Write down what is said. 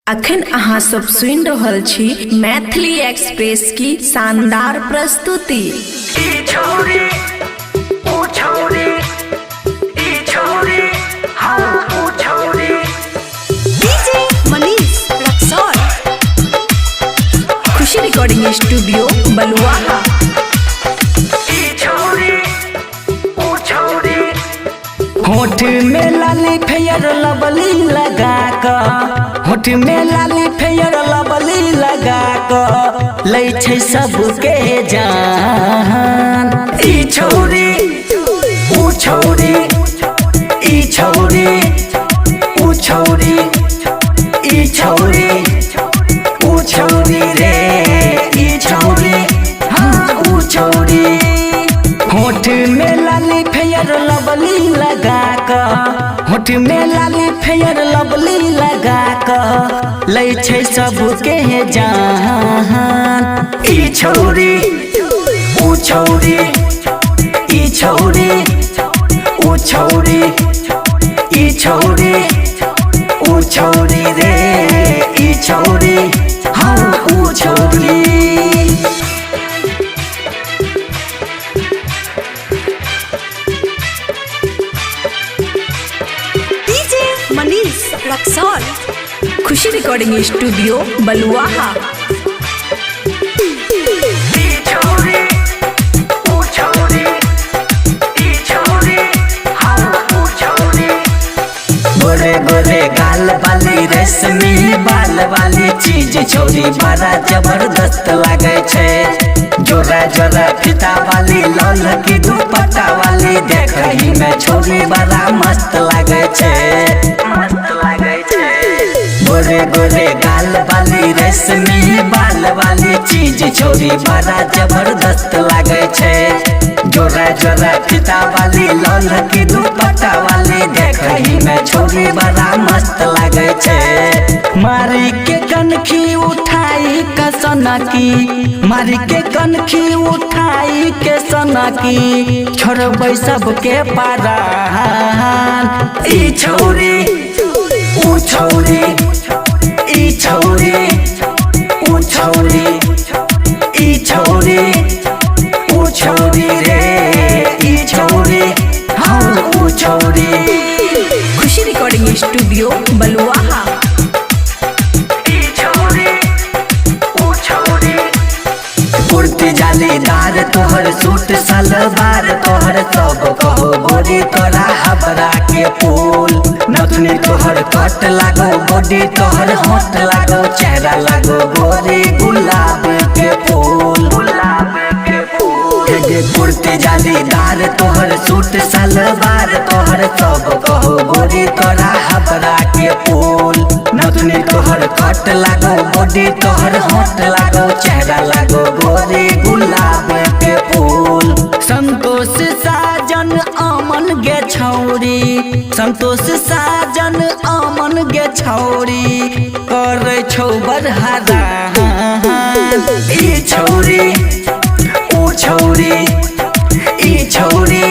अखन अहाँ सब सुनि रहल छी मैथिली एक्सप्रेस की शानदार प्रस्तुति। खुशी रिकॉर्डिंग स्टूडियो बलुआहा। होठ में लाली फेयर लवली लगा कर, होठ में लाली फेयर लवली लगा कर लै छै सबके जान। ई छौरी ऊ छौरी, ई छौरी ऊ छौरी, ई छौरी ऊ छौरी रे, ई छौरी हाँ ऊ छौरी। होठ में लाली फेयर लवली लगा कर, होठ में लाली फेयर लवली लगा कर लै छै सबके जान। ई छौरी ऊ छौरी, ई छौरी ऊ छौरी, ई छौरी ऊ छौरी रे, ई छौरी हाँ ऊ छौरी। खुशी रिकॉर्डिंग स्टूडियो बलुआहा। गोरे गोरे गाल वाली रेशमी बाल वाली चीज छोरी बड़ा जबरदस्त लागे छे। जोरा जोरा फीता वाली लाल की दुपट्टा वाली देखही में छोरी बड़ा मस्त लागे छे, मस्त लागे छे। गोरे गोरे गाल वाली रेशमी बाल वाली चीज छोरी बड़ा जबरदस्त लागे छे। जोरा जोरा फीता वाली लाल की दुपट्टा वाली देखही में छोरी बड़ा मस्त लागे छे। मारी के कनखी उठाई के सनकी, मारी के कनखी उठाई के सनकी छोड़बै सबके पारान। ई छौरी ऊ छौरी, ई छौरी ऊ छौरी, ई छौरी ऊ छौरी रे, ई छौरी हाँ ऊ छौरी। खुशी रिकॉर्डिंग स्टूडियो बलुआहा। कुर्ती जालीदार तोहर सूट सलवार तोहर सब कहो गोरी तोरा हबरा के फूल। नथुनी तोहर कट लागो बॉडी तोहर होठ लागो चेहरा लागो गोरी गुलाब के फूल, गुलाब के फूल। गे कुर्ती जालीदार तोहर सूट सलवार तोहर सब कहो गोरी तोरा हबरा के फूल। नथुनी तोहर कट लागो बॉडी तोहर होठ लागो चेहरा लागो गोरी गुलाब के फूल। संतोष साजन अमन गे छौरी, संतोष साजन अमन गे छौरी करे छौ बरहरा। ई छौरी ऊ छौरी, ई छौरी